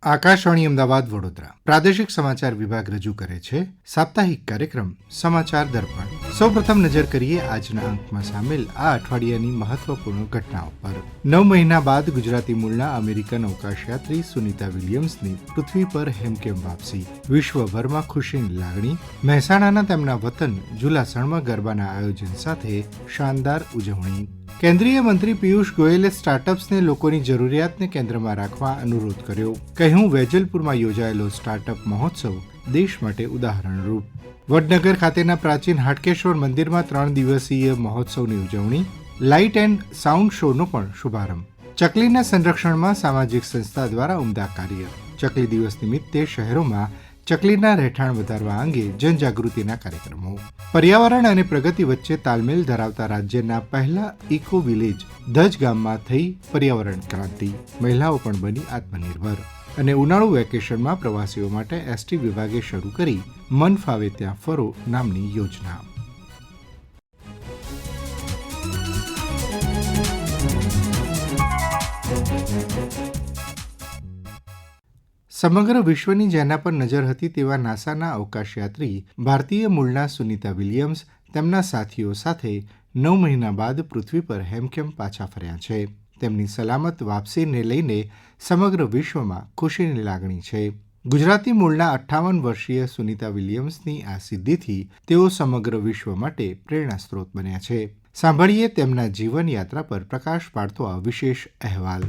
આકાશવાણી અમદાવાદ વડોદરા પ્રાદેશિક સમાચાર વિભાગ રજૂ કરે છે સાપ્તાહિક કાર્યક્રમ સમાચાર દર્પણ. સૌપ્રથમ નજર કરીએ આજના અંકમાં સામેલ આ અઠવાડિયાની મહત્વપૂર્ણ ઘટનાઓ પર. 9 મહિના બાદ ગુજરાતી મૂળના અમેરિકન અવકાશયાત્રી સુનિતા વિલિયમ્સની પૃથ્વી પર હેમખેમ વાપસી. વિશ્વભરમાં ખુશીની લાગણી. મહેસાણાના તેમના વતન જુલાસણમાં ગરબાના આયોજન સાથે શાનદાર ઉજવણી. કેન્દ્રીય મંત્રી પિયુષ ગોયલે સ્ટાર્ટઅપ્સને લોકોની જરૂરિયાતને કેન્દ્રમાં રાખવા અનુરોધ કર્યો. કહ્યું, વેજલપુરમાં યોજાયેલો સ્ટાર્ટઅપ મહોત્સવ દેશ માટે ઉદાહરણરૂપ. વડનગર ખાતેના પ્રાચીન હાટકેશ્વર મંદિરમાં 3 દિવસીય મહોત્સવની ઉજવણી. લાઇટ એન્ડ સાઉન્ડ શોનો પણ શુભારંભ. ચકલીના સંરક્ષણમાં સામાજિક સંસ્થા દ્વારા ઉમદા કાર્ય. ચકલી દિવસ નિમિત્તે શહેરોમાં ચકલીના રહેઠાણ વધારવા અંગે જનજાગૃતિના કાર્યક્રમો. પર્યાવરણ અને પ્રગતિ વચ્ચે તાલમેલ ધરાવતા રાજ્યના પહેલા ઇકો વિલેજ ધજ ગામમાં થઈ પર્યાવરણ ક્રાંતિ. મહિલાઓ પણ બની આત્મનિર્ભર. અને ઉનાળુ વેકેશનમાં પ્રવાસીઓ માટે એસટી વિભાગે શરૂ કરી મન ફાવે ત્યાં ફરો નામની યોજના. સમગ્ર વિશ્વની જેના પર નજર હતી તેવા નાસાના અવકાશયાત્રી ભારતીય મૂળના સુનિતા વિલિયમ્સ તેમના સાથીઓ સાથે 9 મહિના બાદ પૃથ્વી પર હેમખેમ પાછા ફર્યા છે. તેમની સલામત વાપસીને લઈને સમગ્ર વિશ્વમાં ખુશીની લાગણી છે. ગુજરાતી મૂળના 58 વર્ષીય સુનિતા વિલિયમ્સની આ સિદ્ધિથી તેઓ સમગ્ર વિશ્વ માટે પ્રેરણા સ્ત્રોત બન્યા છે. સાંભળીએ તેમના જીવન યાત્રા પર પ્રકાશ પાડતો આ વિશેષ અહેવાલ.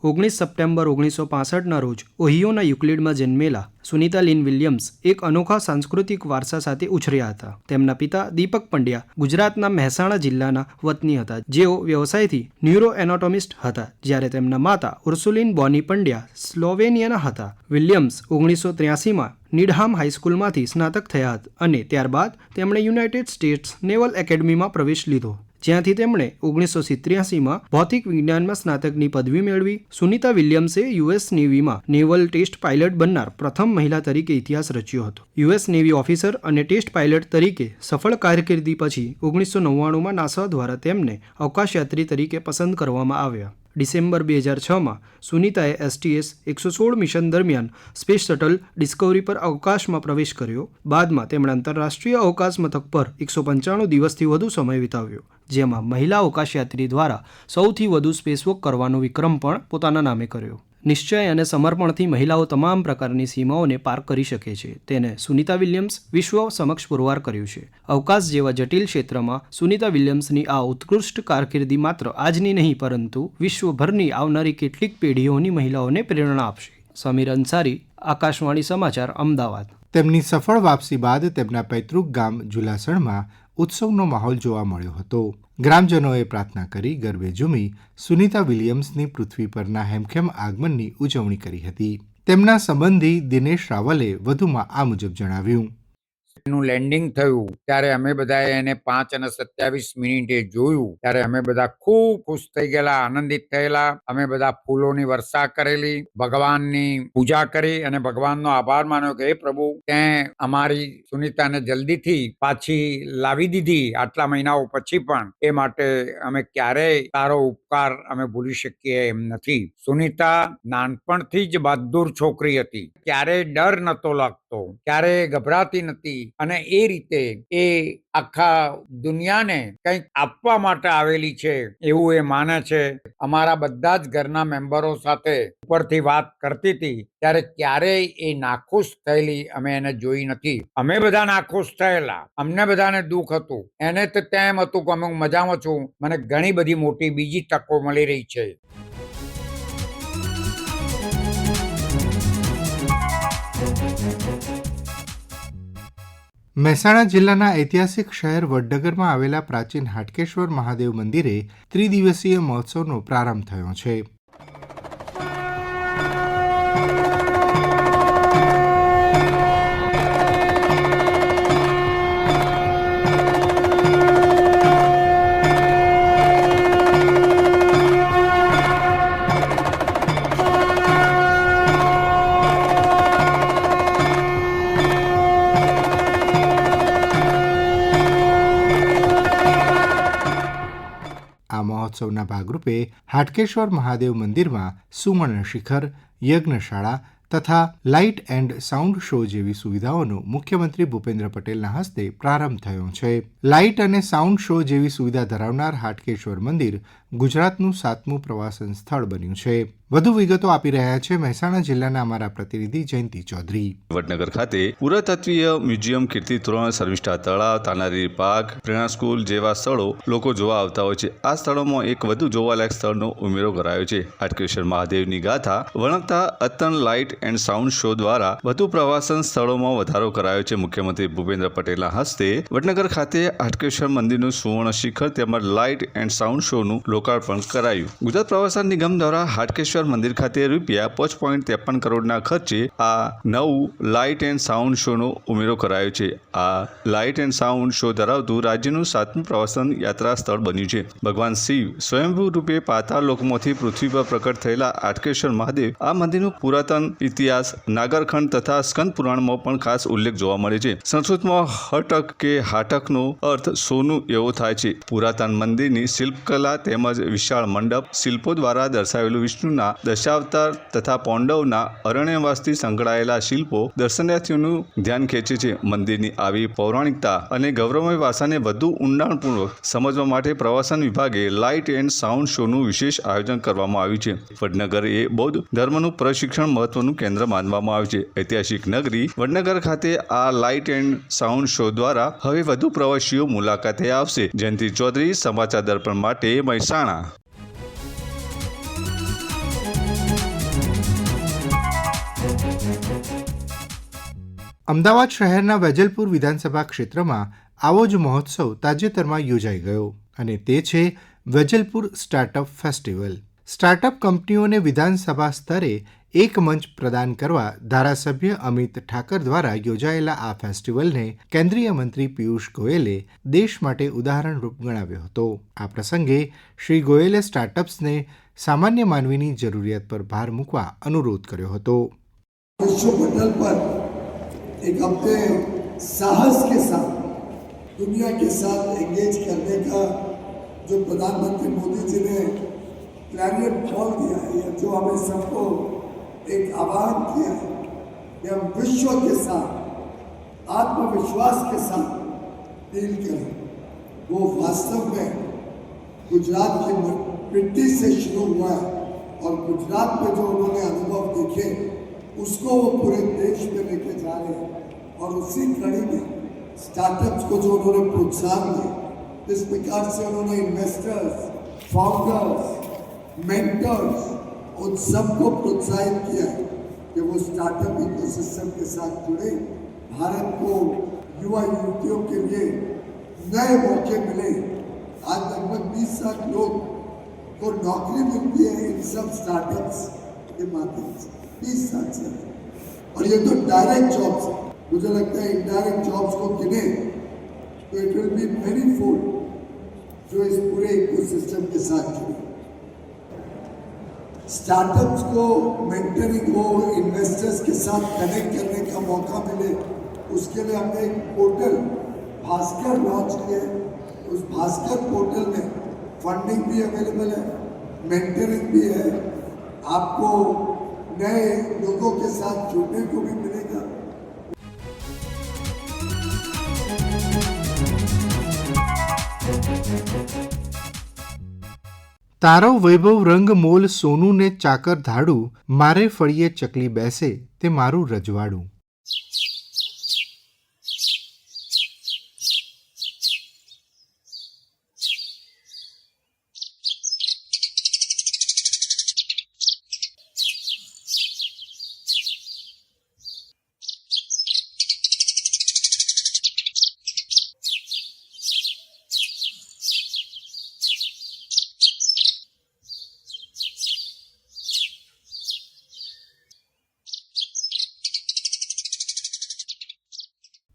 19 સપ્ટેમ્બર 1965ના રોજ ઓહિયોના યુક્લિડમાં જન્મેલા સુનિતા લિન વિલિયમ્સ એક અનોખા સાંસ્કૃતિક વારસા સાથે ઉછર્યા હતા. તેમના પિતા દીપક પંડ્યા ગુજરાતના મહેસાણા જિલ્લાના વતની હતા, જેઓ વ્યવસાયથી ન્યુરો એનાટોમિસ્ટ હતા, જ્યારે તેમના માતા ઉર્સુલિન બોની પંડ્યા સ્લોવેનિયાના હતા. વિલિયમ્સ 1983માં નીડહામ હાઈસ્કૂલમાંથી સ્નાતક થયા અને ત્યારબાદ તેમણે યુનાઇટેડ સ્ટેટ્સ નેવલ એકેડમીમાં પ્રવેશ લીધો, જ્યાંથી તેમણે 1987માં ભૌતિક વિજ્ઞાનમાં સ્નાતકની પદવી મેળવી. સુનિતા વિલિયમ્સે યુએસ નેવીમાં નેવલ ટેસ્ટ પાયલટ બનનાર પ્રથમ મહિલા તરીકે ઇતિહાસ રચ્યો હતો. યુએસ નેવી ઓફિસર અને ટેસ્ટ પાયલટ તરીકે સફળ કારકિર્દી પછી 1999માં નાસા દ્વારા તેમને અવકાશયાત્રી તરીકે પસંદ કરવામાં આવ્યા. ડિસેમ્બર 2006માં સુનિતાએ STS-116 મિશન દરમિયાન સ્પેસ શટલ ડિસ્કવરી પર અવકાશમાં પ્રવેશ કર્યો. બાદમાં તેમણે આંતરરાષ્ટ્રીય અવકાશ મથક પર 195 દિવસથી વધુ સમય વિતાવ્યો, જેમાં મહિલા અવકાશયાત્રી દ્વારા સૌથી વધુ સ્પેસવોક કરવાનો વિક્રમ પણ પોતાના નામે કર્યો. નિશ્ચય અને સમર્પણથી મહિલાઓ તમામ પ્રકારની સીમાઓને પાર કરી શકે છે, તેને સુનિતા વિલિયમ્સ વિશ્વ સમક્ષ પુરવાર કર્યું છે. અવકાશ જેવા જટિલ ક્ષેત્રમાં સુનિતા વિલિયમ્સની આ ઉત્કૃષ્ટ કારકિર્દી માત્ર આજની નહીં, પરંતુ વિશ્વભરની આવનારી કેટલીક પેઢીઓની મહિલાઓને પ્રેરણા આપશે. સમીર અંસારી, આકાશવાણી સમાચાર, અમદાવાદ. તેમની સફળ વાપસી બાદ તેમના પૈતૃક ગામ જુલાસણમાં ઉત્સવનો માહોલ જોવા મળ્યો હતો. ગ્રામજનોએ પ્રાર્થના કરી ગરબે ઝૂમી સુનિતા વિલિયમ્સની પૃથ્વી પરના હેમખેમ આગમનની ઉજવણી કરી હતી. તેમના સંબંધી દિનેશ રાવલે વધુમાં આ મુજબ જણાવ્યું. એનું લેન્ડિંગ થયું ત્યારે અમે બધાએ એને 5:27 જોયું ત્યારે અમે બધા ખૂબ ખુશ થઈ ગયેલા, આનંદિત થયેલા. અમે બધા ફૂલોની વર્ષા કરેલી, ભગવાનની પૂજા કરી અને ભગવાનનો આભાર માન્યો કે હે પ્રભુ, તે અમારી સુનિતાને જલ્દીથી પાછી લાવી દીધી આટલા મહિનાઓ પછી પણ. એ માટે અમે ક્યારેય તારો ઉપકાર અમે ભૂલી શકીએ એમ નથી. સુનિતા નાનપણથી જ બહાદુર છોકરી હતી, ક્યારેય ડર નતો લાગતો, ક્યારેય ગભરાતી નથી, અને એ રીતે એ આખા દુનિયાને કંઈક આપવા માટે આવેલી છે એવું એ માને છે. અમારા બધા જ ઘરના મેમ્બરો સાથે ઉપરથી વાત કરતી હતી ત્યારે ક્યારેય એ નાખુશ થયેલી અમે એને જોઈ નથી. અમે બધા નાખુશ થયેલા, અમને બધાને દુઃખ હતું, એને તો તેમ હતું કે હું મજામાં છું, મને ઘણી બધી મોટી બીજી તકો મળી રહી છે. મહેસાણા જિલ્લાના ઐતિહાસિક શહેર વડનગરમાં આવેલા પ્રાચીન હાટકેશ્વર મહાદેવ મંદિરે 3 દિવસીય મહોત્સવનો પ્રારંભ થયો છે. મહોત્સવના ભાગરૂપે હાટકેશ્વર મહાદેવ મંદિરમાં સુવર્ણ શિખર, યજ્ઞશાળા તથા લાઇટ એન્ડ સાઉન્ડ શો જેવી સુવિધાઓનો મુખ્યમંત્રી ભૂપેન્દ્ર પટેલના હસ્તે પ્રારંભ થયો છે. લાઇટ અને સાઉન્ડ શો જેવી સુવિધા ધરાવનાર હાટકેશ્વર મંદિર ગુજરાતનું 7મું પ્રવાસન સ્થળ બન્યું છે. વધુ વિગતો આપી રહ્યા છે મહેસાણા જિલ્લાના અમારા પ્રતિનિધિ જયંતિ ચૌધરી. વડનગર ખાતે પુરાતત્વીય મ્યુઝિયમ, કીર્તિ તોરણ, શર્મિષ્ઠા તળાવ, તાનારી પાર્ક, પ્રેરણા સ્કૂલ જેવા સ્થળો લોકો જોવા આવતા હોય છે. આ સ્થળોમાં એક વધુ જોવાલાયક સ્થળનો ઉમેરો કરાયો છે. હાટકેશ્વર મહાદેવની ગાથા વણકતા અતન લાઇટ એન્ડ સાઉન્ડ શો દ્વારા વધુ પ્રવાસન સ્થળોમાં વધારો કરાયો છે. મુખ્યમંત્રી ભૂપેન્દ્ર પટેલના હસ્તે વડનગર ખાતે હાટકેશ્વર મંદિરનું સુવર્ણ શિખર તેમજ લાઇટ એન્ડ સાઉન્ડ શોનું લોકાર્પણ કરાયું. ગુજરાત પ્રવાસન નિગમ દ્વારા હાટકેશ્વર મંદિર ખાતે રૂપિયા 5.53 કરોડના ખર્ચે આ નવું લાઇટ એન્ડ સાઉન્ડ શોનો ઉમેરો કરાયો છે. આ લાઇટ એન્ડ સાઉન્ડ શો ધરાવતું રાજ્યનું 7મું પ્રવાસન યાત્રા સ્થળ બન્યું છે. ભગવાન શિવ સ્વયંભૂ રૂપે પાતાળ લોકમાંથી પૃથ્વી પર પ્રકટ થયેલા હાટકેશ્વર મહાદેવ આ મંદિરનું પુરાતન ઇતિહાસ નાગરખંડ તથા સ્કંદ પુરાણમાં પણ ખાસ ઉલ્લેખ જોવા મળે છે. સંસ્કૃતમાં હટક કે હાટકનો અર્થ સોનું એવો થાય છે. પુરાતન મંદિરની શિલ્પકલા તેમજ વિશાળ મંડપ શિલ્પો દ્વારા દર્શાવેલું વિષ્ણુના દશાવતાર તથા પાંડવના અરણ્યવાસથી સંકળાયેલા શિલ્પો દર્શનાર્થીઓનું ધ્યાન ખેંચે છે. મંદિરની આવી પૌરાણિકતા અને ગૌરવમય વારસાને વધુ ઊંડાણપૂર્વક સમજવા માટે પ્રવાસન વિભાગે લાઇટ એન્ડ સાઉન્ડ શોનું વિશેષ આયોજન કરવામાં આવ્યું છે. વડનગર એ બૌદ્ધ ધર્મનું પ્રશિક્ષણ મહત્વનું કેન્દ્ર માનવામાં આવે છે. ઐતિહાસિક નગરી વડનગર ખાતે આ લાઇટ એન્ડ સાઉન્ડ શો દ્વારા હવે વધુ પ્રવાસીઓ મુલાકાતે આવશે. જયંતિ ચૌધરી, સમાચાર દર્પણ માટે, મહેસાણા. અમદાવાદ શહેરના વેજલપુર વિધાનસભા ક્ષેત્રમાં આવો જ મહોત્સવ તાજેતરમાં યોજાઈ ગયો અને તે છે વેજલપુર સ્ટાર્ટઅપ ફેસ્ટિવલ. સ્ટાર્ટઅપ કંપનીઓને વિધાનસભા સ્તરે એક મંચ પ્રદાન કરવા ધારાસભ્ય અમિત ઠાકર દ્વારા યોજાયેલા આ ફેસ્ટિવલને કેન્દ્રીય મંત્રી પિયુષ ગોયલે દેશ માટે ઉદાહરણરૂપ ગણાવ્યો હતો. આ પ્રસંગે શ્રી ગોયલે સ્ટાર્ટઅપ્સને સામાન્ય માનવીની જરૂરિયાત પર ભાર મૂકવા અનુરોધ કર્યો હતો. एक अपने साहस के साथ दुनिया के साथ एंगेज करने का जो प्रधानमंत्री मोदी जी ने क्लैरियन कॉल दिया है या जो हमें सबको एक आह्वान किया है कि हम विश्व के साथ आत्मविश्वास के साथ डील करें, वो वास्तव में गुजरात की मिट्टी से शुरू हुआ है और गुजरात में जो उन्होंने अनुभव देखे उसको वो पूरे देश में लेके जा रहे हैं. और उसी कड़ी में स्टार्टअप्स को जो उन्होंने प्रोत्साहन दिया, इस प्रकार से उन्होंने इन्वेस्टर्स, फाउंडर्स, मेंटर्स उन सबको प्रोत्साहित किया है कि वो स्टार्टअप इकोसिस्टम के साथ जुड़े. भारत को युवा युवतियों के लिए नए मौके मिले. आज लगभग 20 लाख लोग को नौकरी मिलती है इन सब स्टार्टअप्स के माध्यम से. 20 साल से. और ये तो डायरेक्ट जॉब्स है. मुझे लगता है इनडायरेक्ट जॉब्स को गिने तो it will be many fold जो इस पूरे इकोसिस्टम के साथ जुड़े. स्टार्टअप्स को मेंटरिंग हो, इन्वेस्टर्स के साथ कनेक्ट करने का मौका मिले, उसके लिए हमने एक पोर्टल भास्कर लॉन्च किया है. उस भास्कर पोर्टल में फंडिंग भी अवेलेबल है, मेंटरिंग भी है, आपको नए लोगों के साथ जुड़ने को भी मिलेगा. તારો વૈભવ રંગ મોલ સોનું ને ચાકર ધાડું મારે ફળીએ ચકલી બેસે તે મારું રજવાડું.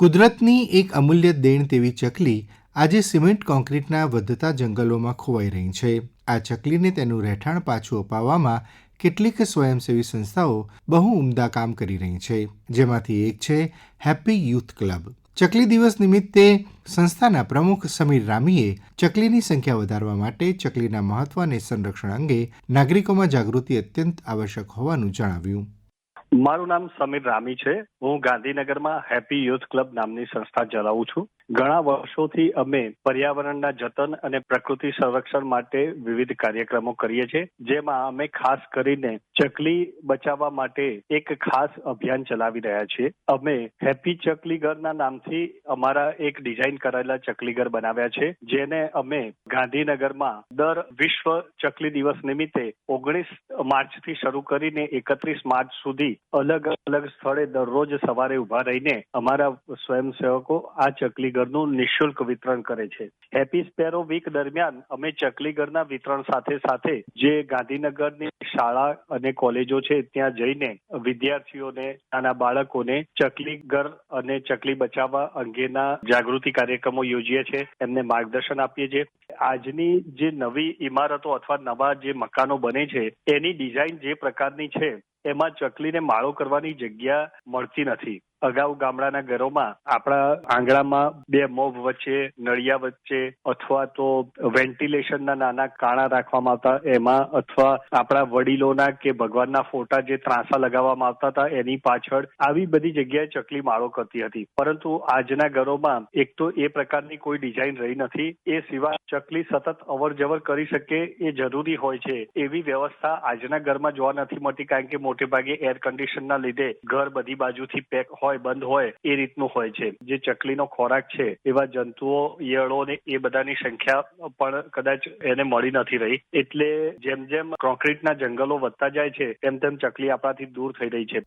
કુદરતની એક અમૂલ્ય દેણ તેવી ચકલી આજે સિમેન્ટ કોન્ક્રીટના વધતા જંગલોમાં ખોવાઈ રહી છે. આ ચકલીને તેનું રહેઠાણ પાછું અપાવવામાં કેટલીક સ્વયંસેવી સંસ્થાઓ બહુ ઉમદા કામ કરી રહી છે, જેમાંથી એક છે હેપી યુથ ક્લબ. ચકલી દિવસ નિમિત્તે સંસ્થાના પ્રમુખ સમીર રામીએ ચકલીની સંખ્યા વધારવા માટે ચકલીના મહત્વ અને સંરક્ષણ અંગે નાગરિકોમાં જાગૃતિ અત્યંત આવશ્યક હોવાનું જણાવ્યું. મારું નામ સમીર રામી છે. હું ગાંધીનગરમાં હેપી યુથ ક્લબ નામની સંસ્થા ચલાવું છું. ઘણા વર્ષોથી અમે પર્યાવરણના જતન અને પ્રકૃતિ સંરક્ષણ માટે વિવિધ કાર્યક્રમો કરીએ છીએ, જેમાં અમે ખાસ કરીને ચકલી બચાવવા માટે એક ખાસ અભિયાન ચલાવી રહ્યા છીએ. અમે હેપી ચકલીઘરના નામથી અમારા એક ડિઝાઇન કરેલા ચકલીઘર બનાવ્યા છે, જેને અમે ગાંધીનગરમાં દર વિશ્વ ચકલી દિવસ નિમિત્તે 19 માર્ચથી શરૂ કરીને 31 માર્ચ સુધી અલગ અલગ સ્થળે દરરોજ સવારે ઉભા રહીને અમારા સ્વયંસેવકો આ ચકલીઘરનું નિઃશુલ્ક વિતરણ કરે છે. હેપી સ્પેરો વીક દરમિયાન અમે ચકલીઘરના વિતરણ સાથે સાથે જે ગાંધીનગરની શાળા અને કોલેજો છે ત્યાં જઈને વિદ્યાર્થીઓને, નાના બાળકોને ચકલીઘર અને ચકલી બચાવવા અંગેના જાગૃતિ કાર્યક્રમો યોજીએ છીએ, એમને માર્ગદર્શન આપીએ છીએ. આજની જે નવી ઇમારતો અથવા નવા જે મકાનો બને છે એની ડિઝાઇન જે પ્રકારની છે એમાં ચકલીને માળો કરવાની જગ્યા મળતી નથી. અગાઉ ગામડાના ઘરોમાં આપણા આંગણામાં બે મોભ વચ્ચે, નળિયા વચ્ચે અથવા તો વેન્ટિલેશનના નાના કાણા રાખવામાં આવતા એમાં, અથવા આપણા વડીલોના કે ભગવાનના ફોટા જે ત્રાંસા લગાવવામાં આવતા હતા એની પાછળ, આવી બધી જગ્યાએ ચકલી માળો કરતી હતી. પરંતુ આજના ઘરોમાં એક તો એ પ્રકારની કોઈ ડિઝાઇન રહી નથી, એ સિવાય ચકલી સતત અવર જવર કરી શકે એ જરૂરી હોય છે એવી વ્યવસ્થા આજના ઘરમાં જોવા નથી મળતી, કારણ કે મોટે ભાગે એર કન્ડિશનના લીધે ઘર બધી બાજુથી પેક હોય, બંધ હોય એ રીતનું હોય છે. જે ચકલીનો ખોરાક છે એવા જંતુઓ, ઈયળો ને એ બધાની સંખ્યા પણ કદાચ એને મળી નથી રહી. એટલે જેમ જેમ કોન્ક્રીટના જંગલો વધતા જાય છે તેમ તેમ ચકલી આપણાથી દૂર થઈ રહી છે.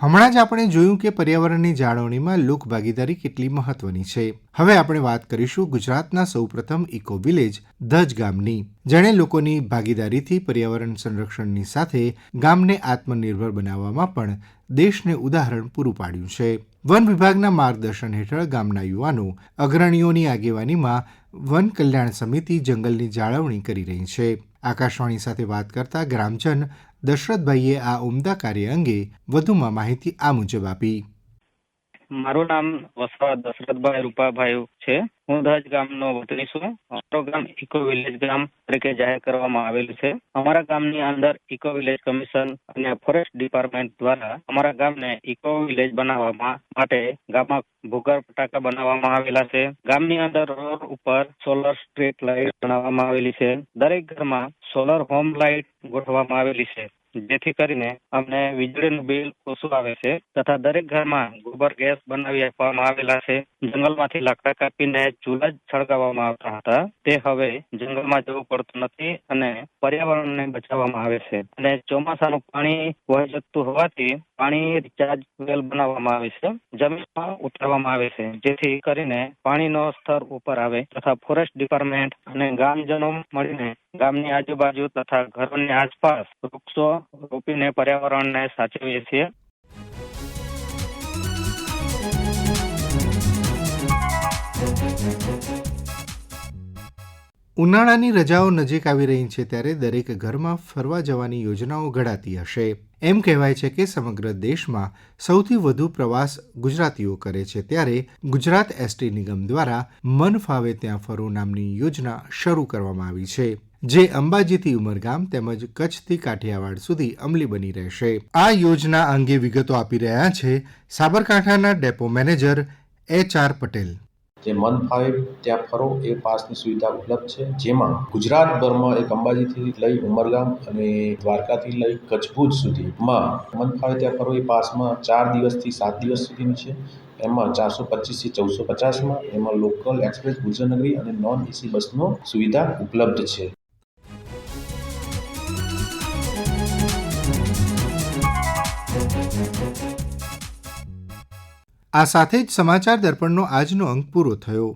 હમણાં જ આપણે જોયું કે પર્યાવરણની જાળવણીમાં લોક ભાગીદારી કેટલી મહત્વની છે. હવે આપણે વાત કરીશું ગુજરાતના સૌપ્રથમ ઇકો વિલેજ ધજ ગામની, જેણે લોકોની ભાગીદારીથી પર્યાવરણ સંરક્ષણની સાથે ગામને આત્મનિર્ભર બનાવવામાં પણ દેશને ઉદાહરણ પૂરું પાડ્યું છે. વન વિભાગના માર્ગદર્શન હેઠળ ગામના યુવાનો અગ્રણીઓની આગેવાનીમાં વન કલ્યાણ સમિતિ જંગલની જાળવણી કરી રહી છે. આકાશવાણી સાથે વાત કરતા ગ્રામજન દશરથભાઈએ આ ઉમદા કાર્ય અંગે વધુમાં માહિતી આ મુજબ આપી. મારું નામ વસાવા દશરથભાઈ રૂપાભાઈ છે. હું ધજ ગામનો વતની છું. અમારું ગામ ઇકો વિલેજ ગામ તરીકે જાહેર કરવામાં આવેલું છે. અમારા ગામની અંદર ઇકો વિલેજ કમિશન અને ફોરેસ્ટ ડિપાર્ટમેન્ટ દ્વારા અમારા ગામને ઇકો વિલેજ બનાવવા માટે ગામમાં ભૂગર્ભ ટાંકા બનાવવામાં આવેલા છે. ગામની અંદર રોડ ઉપર સોલર સ્ટ્રીટ લાઇટ બનાવવામાં આવેલી છે. દરેક ઘરમાં સોલર હોમ લાઇટ ગોઠવવામાં આવેલી છે, જેથી કરીને અમને વીજળીનું બિલ ઓછું આવે છે. તથા દરેક ઘરમાં ગોબર ગેસ બનાવી આપવામાં આવેલા છે. જંગલમાંથી લાકડા કાપીને ચૂલા જ સળગાવવામાં આવતા હતા, તે હવે જંગલમાં જવું પડતું નથી અને પર્યાવરણને બચાવવામાં આવે છે. અને ચોમાસાનું પાણી વહી જતું હોવાથી પાણી રિચાર્જ વેલ બનાવવામાં આવે છે, જમીનમાં ઉતારવામાં આવે છે, જેથી કરીને પાણીનો સ્તર ઉપર આવે. તથા ફોરેસ્ટ ડિપાર્ટમેન્ટ અને ગામજનો મળીને ગામની આજુબાજુ તથા ઘરોની આસપાસ વૃક્ષો રોપીને પર્યાવરણને સાચવીએ છીએ. ઉનાળાની રજાઓ નજીક આવી રહી છે ત્યારે દરેક ઘરમાં ફરવા જવાની યોજનાઓ ઘડાતી હશે. એમ કહેવાય છે કે સમગ્ર દેશમાં સૌથી વધુ પ્રવાસ ગુજરાતીઓ કરે છે, ત્યારે ગુજરાત એસટી નિગમ દ્વારા મન ફાવે ત્યાં ફરો નામની યોજના શરૂ કરવામાં આવી છે, જે અંબાજીથી ઉમરગામ તેમજ કચ્છથી કાઠિયાવાડ સુધી અમલી બની રહેશે. આ યોજના અંગે વિગતો આપી રહ્યા છે સાબરકાંઠાના ડેપો મેનેજર HR પટેલ. જે મન ફાવે ત્યાં ફરો એ પાસની સુવિધા ઉપલબ્ધ છે, જેમાં ગુજરાતભરમાં એક અંબાજીથી લઈ ઉમરગામ અને દ્વારકાથી લઈ કચ્છ ભુજ સુધીમાં મન ફાવે ત્યાં ફરો એ પાસમાં 4 દિવસથી 7 દિવસ સુધીની છે. એમાં 425 થી 1450માં એમાં લોકલ એક્સપ્રેસ ગુર્જરનગરી અને નોન AC બસનો સુવિધા ઉપલબ્ધ છે. આ સાથે જ સમાચાર દર્પણનો આજનો અંક પૂરો થયો.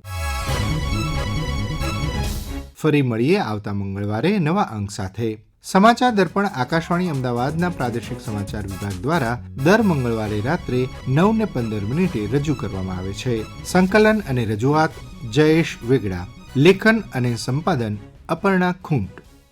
ફરી મળીએ આવતા મંગળવારે નવા અંક સાથે. સમાચાર દર્પણ આકાશવાણી અમદાવાદના પ્રાદેશિક સમાચાર વિભાગ દ્વારા દર મંગળવારે રાત્રે 9:15 રજૂ કરવામાં આવે છે. સંકલન અને રજૂઆત જયેશ વેગડા. લેખન અને સંપાદન અપર્ણા ખૂંટ.